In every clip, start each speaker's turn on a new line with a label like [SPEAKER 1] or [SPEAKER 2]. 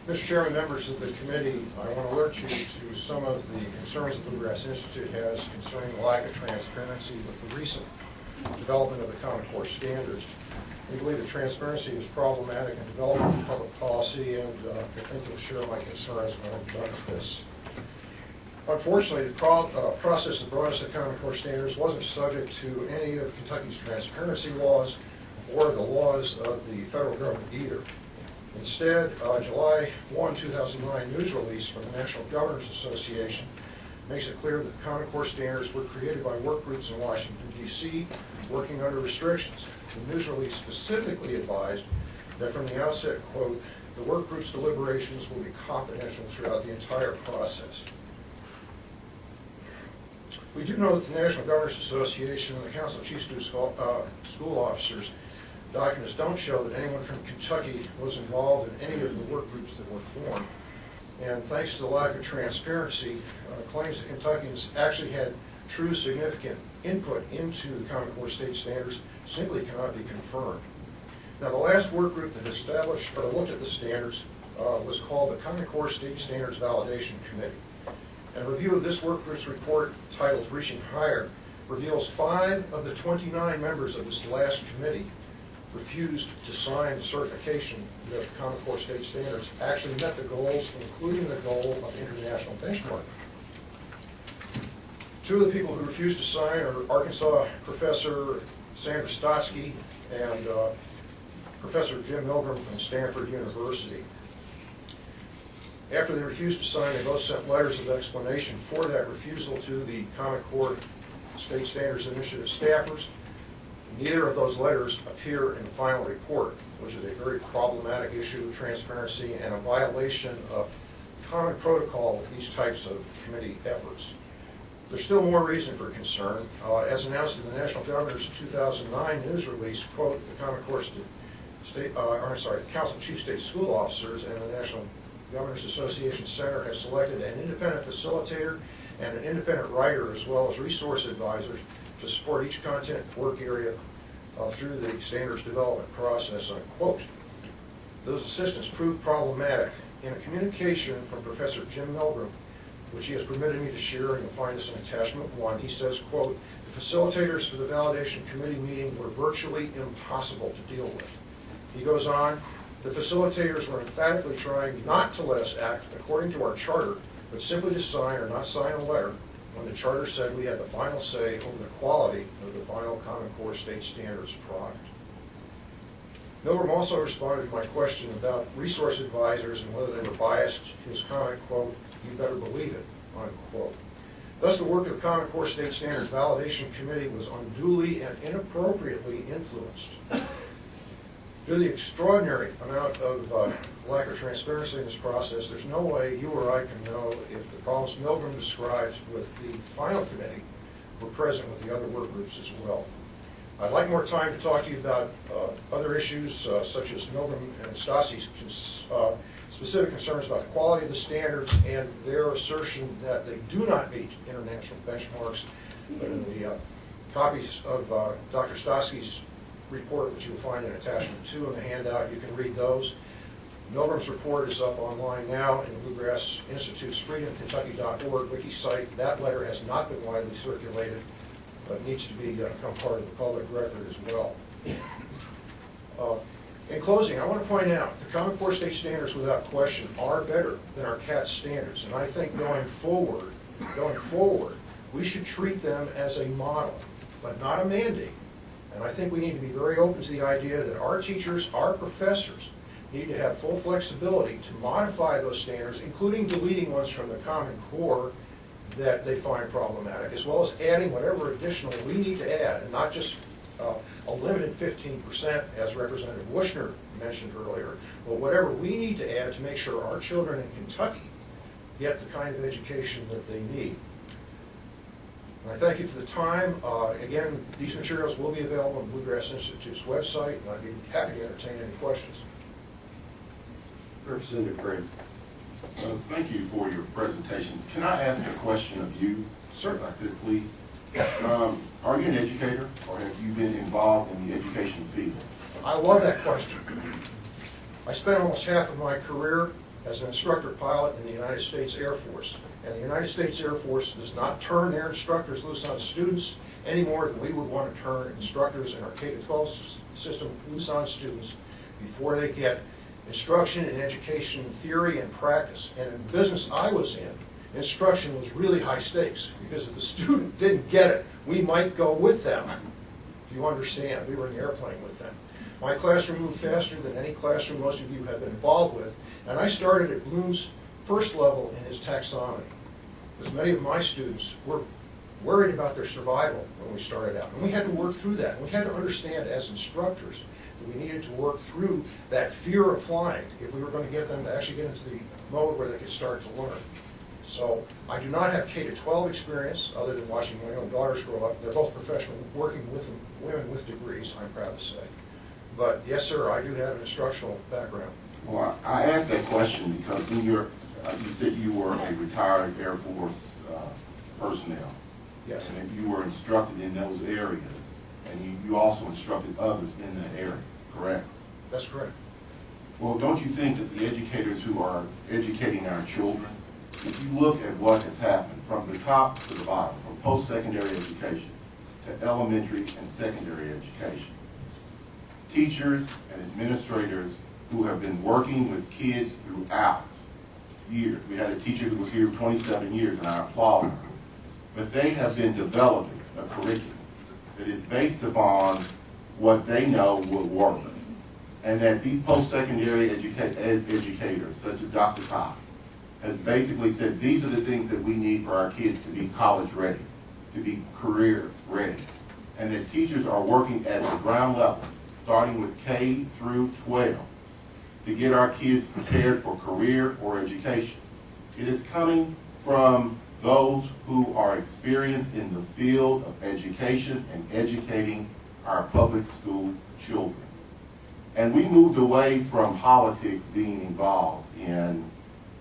[SPEAKER 1] Mr. Chairman, members of the committee, I want to alert you to some of the concerns the Bluegrass Institute has concerning the lack of transparency with the recent development of the Common Core standards. We believe that transparency is problematic in development of public policy, and I think you'll share my concerns when I'm done with this. Unfortunately, the process that brought us to Common Core standards wasn't subject to any of Kentucky's transparency laws or the laws of the federal government either. Instead, July 1, 2009 news release from the National Governors Association makes it clear that the Common Core standards were created by work groups in Washington, D.C., working under restrictions. The news release specifically advised that from the outset, quote, the work group's deliberations will be confidential throughout the entire process. We do know that the National Governors Association and the Council of Chief School Officers documents don't show that anyone from Kentucky was involved in any of the work groups that were formed. And thanks to the lack of transparency, claims that Kentuckians actually had true significant input into the Common Core state standards simply cannot be confirmed. Now, the last work group that established or looked at the standards was called the Common Core State Standards Validation Committee. And a review of this work group's report, titled Reaching Higher, reveals 5 of the 29 members of this last committee refused to sign the certification that the Common Core state standards actually met the goals, including the goal of international benchmarking. 2 of the people who refused to sign are Arkansas Professor Sandra Stotsky and Professor Jim Milgram from Stanford University. After they refused to sign, they both sent letters of explanation for that refusal to the Common Core State Standards Initiative staffers. Neither of those letters appear in the final report, which is a very problematic issue of transparency and a violation of common protocol with these types of committee efforts. There's still more reason for concern. As announced in the National Governor's 2009 news release, quote, the Common Core Council of Chief State School Officers and the National Governors Association Center have selected an independent facilitator and an independent writer as well as resource advisors to support each content work area through the standards development process, unquote. Those assistants proved problematic. In a communication from Professor Jim Milgram, which he has permitted me to share, and you'll find this in attachment 1, he says, quote, the facilitators for the validation committee meeting were virtually impossible to deal with. He goes on, the facilitators were emphatically trying not to let us act according to our charter, but simply to sign or not sign a letter when the charter said we had the final say over the quality of the final Common Core state standards product. Milgram also responded to my question about resource advisors and whether they were biased. His comment, quote, you better believe it, unquote. Thus, the work of the Common Core State Standards Validation Committee was unduly and inappropriately influenced. Due to the extraordinary amount of lack of transparency in this process, there's no way you or I can know if the problems Milgram describes with the final committee were present with the other work groups as well. I'd like more time to talk to you about other issues such as Milgram and Stassi's specific concerns about the quality of the standards and their assertion that they do not meet international benchmarks. But in the copies of Dr. Stassi's report, which you'll find in attachment 2 in the handout, you can read those. Milgram's report is up online now in the Bluegrass Institute's freedomkentucky.org wiki site. That letter has not been widely circulated, but needs to become part of the public record as well. In closing, I want to point out the Common Core state standards, without question, are better than our CAT standards, and I think going forward, we should treat them as a model, but not a mandate. And I think we need to be very open to the idea that our teachers, our professors, need to have full flexibility to modify those standards, including deleting ones from the Common Core that they find problematic, as well as adding whatever additional we need to add, and not just a limited 15%, as Representative Wushner mentioned earlier, but whatever we need to add to make sure our children in Kentucky get the kind of education that they need. And I thank you for the time. Again, these materials will be available on the Bluegrass Institute's website, and I'd be happy to entertain any questions.
[SPEAKER 2] Representative Gray. Thank you for your presentation. Can I ask a question of you?
[SPEAKER 1] Sure.
[SPEAKER 2] If I could, please. Are you an educator, or have you been involved in the education field?
[SPEAKER 1] I love that question. I spent almost half of my career as an instructor pilot in the United States Air Force. And the United States Air Force does not turn their instructors loose on students any more than we would want to turn instructors in our K-12 system loose on students before they get instruction and education theory and practice. And in the business I was in, instruction was really high stakes, because if the student didn't get it, we might go with them. If you understand, we were in the airplane with them. My classroom moved faster than any classroom most of you have been involved with, and I started at Bloom's first level in his taxonomy, because many of my students were worried about their survival when we started out. And we had to work through that. And we had to understand as instructors that we needed to work through that fear of flying if we were going to get them to actually get into the mode where they could start to learn. So I do not have K-12 experience other than watching my own daughters grow up. They're both professional, working with women with degrees, I'm proud to say. But yes, sir, I do have an instructional background.
[SPEAKER 2] Well, I asked that question because in your, you said you were a retired Air Force personnel.
[SPEAKER 1] Yes.
[SPEAKER 2] And that you were instructed in those areas, and you also instructed others in that area, correct?
[SPEAKER 1] That's correct.
[SPEAKER 2] Well, don't you think that the educators who are educating our children, if you look at what has happened from the top to the bottom, from post-secondary education to elementary and secondary education, teachers and administrators who have been working with kids throughout years. We had a teacher who was here 27 years, and I applaud her. But they have been developing a curriculum that is based upon what they know will work. And that these post-secondary educators, such as Dr. Todd, has basically said these are the things that we need for our kids to be college ready, to be career ready. And that teachers are working at the ground level, starting with K through 12, to get our kids prepared for career or education. It is coming from those who are experienced in the field of education and educating our public school children. And we moved away from politics being involved in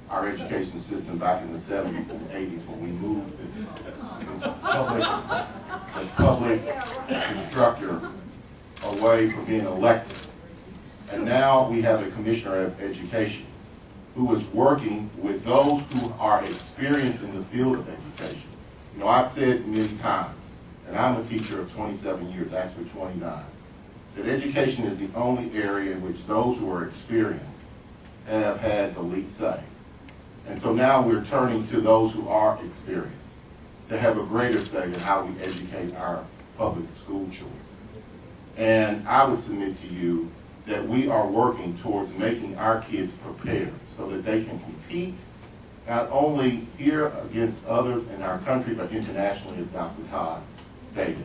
[SPEAKER 2] our education system back in the 70s and 80s when we moved the public instructor away from being elected. And now we have a commissioner of education who is working with those who are experienced in the field of education. You know, I've said many times, and I'm a teacher of 27 years, actually 29, that education is the only area in which those who are experienced have had the least say. And so now we're turning to those who are experienced to have a greater say in how we educate our public school children. And I would submit to you that we are working towards making our kids prepared so that they can compete not only here against others in our country, but internationally, as Dr. Todd stated.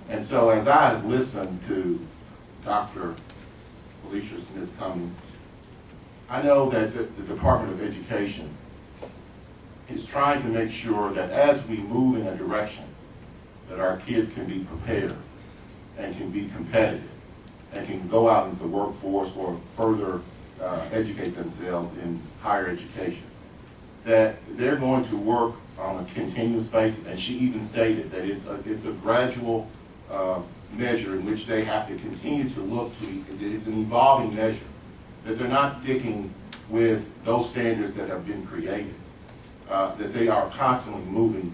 [SPEAKER 2] And so as I have listened to Dr. Felicia Smith coming, I know that the Department of Education is trying to make sure that as we move in a direction that our kids can be prepared and can be competitive and can go out into the workforce or further educate themselves in higher education, that they're going to work on a continuous basis. And she even stated that it's a gradual measure in which they have to continue to look to, it's an evolving measure, that they're not sticking with those standards that have been created, that they are constantly moving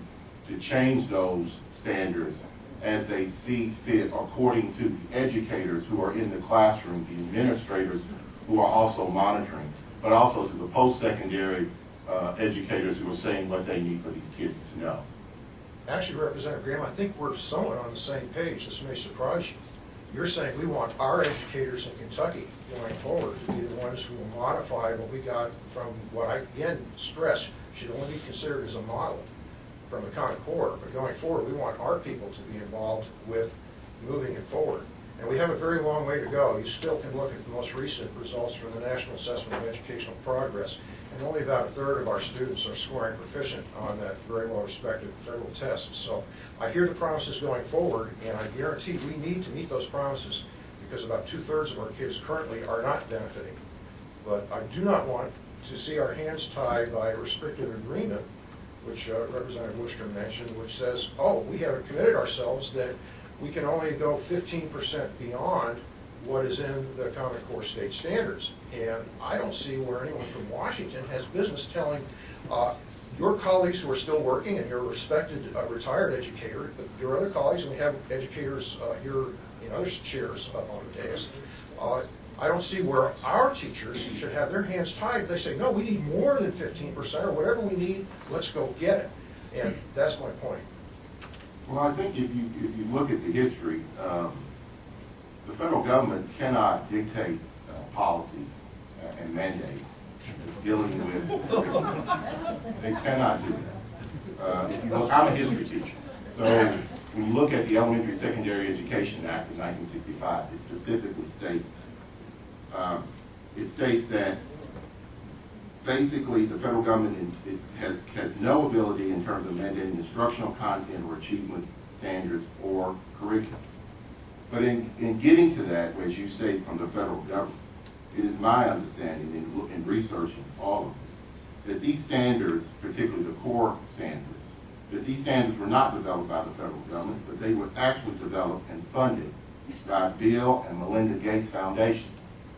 [SPEAKER 2] to change those standards as they see fit according to the educators who are in the classroom, the administrators who are also monitoring, but also to the post-secondary educators who are saying what they need for these kids to know.
[SPEAKER 1] Actually, Representative Graham, I think we're somewhat on the same page. This may surprise you. You're saying we want our educators in Kentucky going forward to be the ones who will modify what we got from what I, again, stress should only be considered as a model from the Common Core. But going forward, we want our people to be involved with moving it forward. And we have a very long way to go. You still can look at the most recent results from the National Assessment of Educational Progress, and only about a third of our students are scoring proficient on that very well-respected federal test. So I hear the promises going forward, and I guarantee we need to meet those promises because about 2/3 of our kids currently are not benefiting. But I do not want to see our hands tied by a restrictive agreement, which Representative Worcester mentioned, which says, oh, we haven't committed ourselves that we can only go 15% beyond what is in the Common Core state standards. And I don't see where anyone from Washington has business telling your colleagues who are still working, and you're a respected retired educator, but your other colleagues, and we have educators here in other chairs up on the dais, I don't see where our teachers should have their hands tied if they say, no, we need more than 15% or whatever we need, let's go get it. And that's my point.
[SPEAKER 2] Well, I think if you look at the history, the federal government cannot dictate policies and mandates. It's dealing with, they cannot do that. If you look, I'm a history teacher, so when you look at the Elementary Secondary Education Act of 1965, it specifically states, that basically the federal government has no ability in terms of mandating instructional content or achievement standards or curriculum. But in getting to that, as you say, from the federal government, it is my understanding in researching all of this, that these standards, particularly the core standards, that these standards were not developed by the federal government, but they were actually developed and funded by Bill and Melinda Gates Foundation,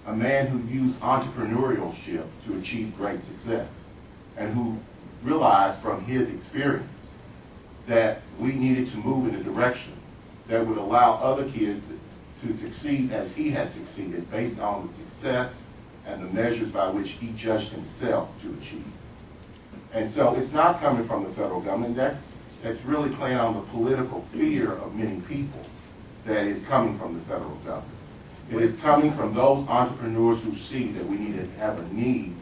[SPEAKER 2] a man who used entrepreneurship to achieve great success, and who realized from his experience that we needed to move in a direction that would allow other kids to succeed as he had succeeded based on the success and the measures by which he judged himself to achieve. And so it's not coming from the federal government. That's really playing on the political fear of many people that is coming from the federal government. It is coming from those entrepreneurs who see that we need to have a need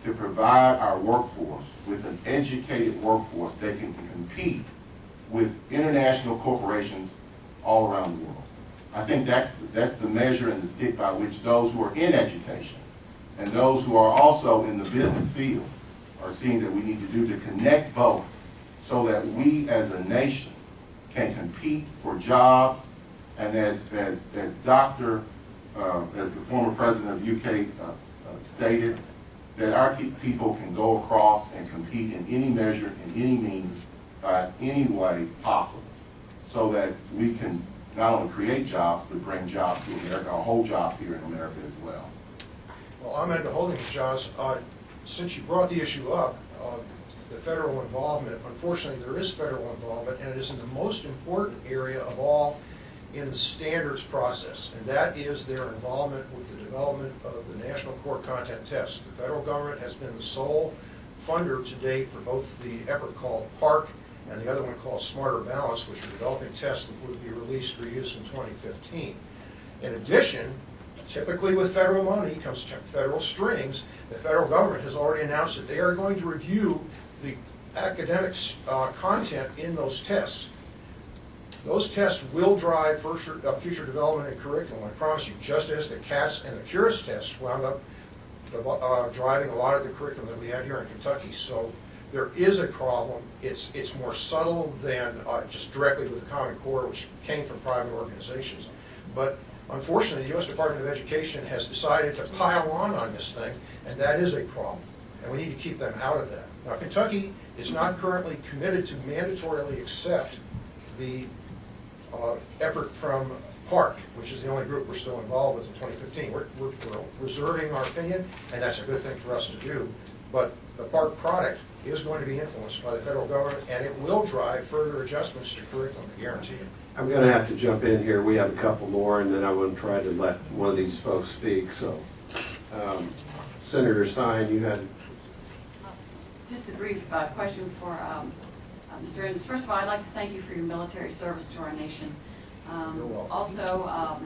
[SPEAKER 2] to provide our workforce with an educated workforce that can compete with international corporations all around the world. I think that's the measure and the stick by which those who are in education and those who are also in the business field are seeing that we need to do to connect both so that we as a nation can compete for jobs, and as the former president of UK stated, that our people can go across and compete in any measure, in any means, by any way possible, so that we can not only create jobs, but bring jobs to America, or hold jobs here in America as well.
[SPEAKER 1] Well, I'm at the holding, Josh. Since you brought the issue up, the federal involvement, unfortunately there is federal involvement, and it is in the most important area of all in the standards process, and that is their involvement with the development of the National Core Content Test. The federal government has been the sole funder to date for both the effort called PARC and the other one called Smarter Balance, which are developing tests that would be released for use in 2015. In addition, typically with federal money comes federal strings. The federal government has already announced that they are going to review the academic content in those tests. Those tests will drive future development in curriculum, I promise you, just as the CATS and the CURIS tests wound up driving a lot of the curriculum that we had here in Kentucky. So there is a problem. It's more subtle than just directly with the Common Core, which came from private organizations. But unfortunately, the U.S. Department of Education has decided to pile on this thing, and that is a problem. And we need to keep them out of that. Now, Kentucky is not currently committed to mandatorily accept the effort from PARC, which is the only group we're still involved with in 2015. We're reserving our opinion, and that's a good thing for us to do. But the PARC product is going to be influenced by the federal government, and it will drive further adjustments to curriculum, I guarantee you.
[SPEAKER 3] I'm going to have to jump in here. We have a couple more, and then I want to try to let one of these folks speak. So, Senator Stein, you had...
[SPEAKER 4] Just a brief question for Mr. Ennis. First of all, I'd like to thank you for your military service to our nation.
[SPEAKER 1] You're welcome.
[SPEAKER 4] Also,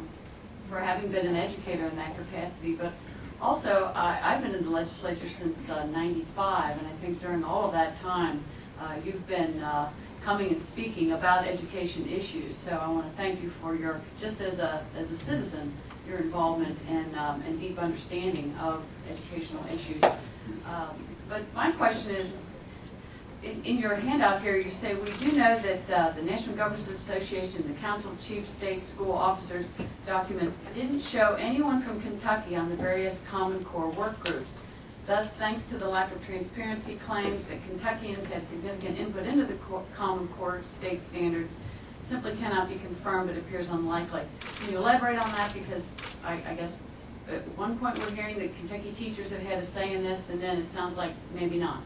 [SPEAKER 4] for having been an educator in that capacity, but also I've been in the legislature since '95, and I think during all of that time you've been coming and speaking about education issues. So I want to thank you for your, just as a citizen, your involvement and deep understanding of educational issues. But my question is, in your handout here, you say, we do know that the National Governors Association, the Council of Chief State School Officers documents didn't show anyone from Kentucky on the various Common Core work groups. Thus, thanks to the lack of transparency claims that Kentuckians had significant input into the Common Core state standards, simply cannot be confirmed, it appears unlikely. Can you elaborate on that? Because I guess at one point we're hearing that Kentucky teachers have had a say in this, and then it sounds like maybe not.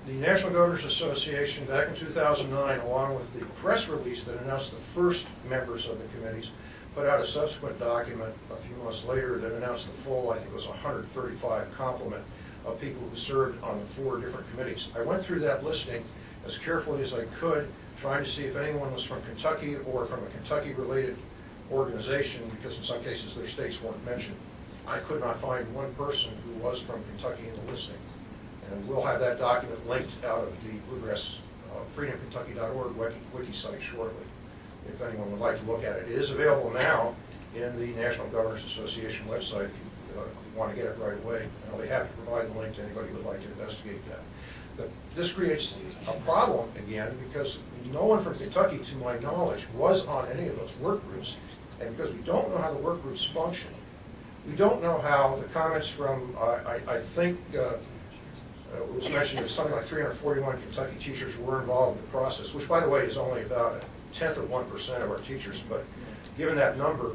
[SPEAKER 1] The National Governors Association, back in 2009, along with the press release that announced the first members of the committees, put out a subsequent document a few months later that announced the full, I think it was 135 complement of people who served on the 4 different committees. I went through that listing as carefully as I could, trying to see if anyone was from Kentucky or from a Kentucky-related organization, because in some cases their states weren't mentioned. I could not find one person who was from Kentucky in the listing. And we'll have that document linked out of the Bluegrass freedomkentucky.org wiki site shortly, if anyone would like to look at it. It is available now in the National Governors Association website if you want to get it right away. And I'll be happy to provide the link to anybody who would like to investigate that. But this creates a problem again because no one from Kentucky, to my knowledge, was on any of those work groups. And because we don't know how the work groups function, we don't know how the comments from, I think, it was mentioned that something like 341 Kentucky teachers were involved in the process, which, by the way, is only about 1/10 of 1% of our teachers. But given that number,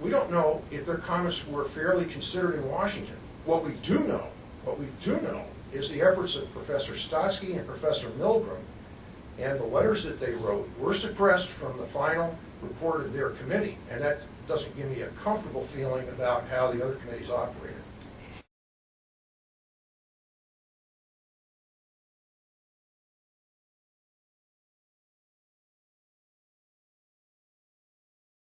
[SPEAKER 1] we don't know if their comments were fairly considered in Washington. What we do know is the efforts of Professor Stotsky and Professor Milgram, and the letters that they wrote were suppressed from the final report of their committee, and that doesn't give me a comfortable feeling about how the other committees operated.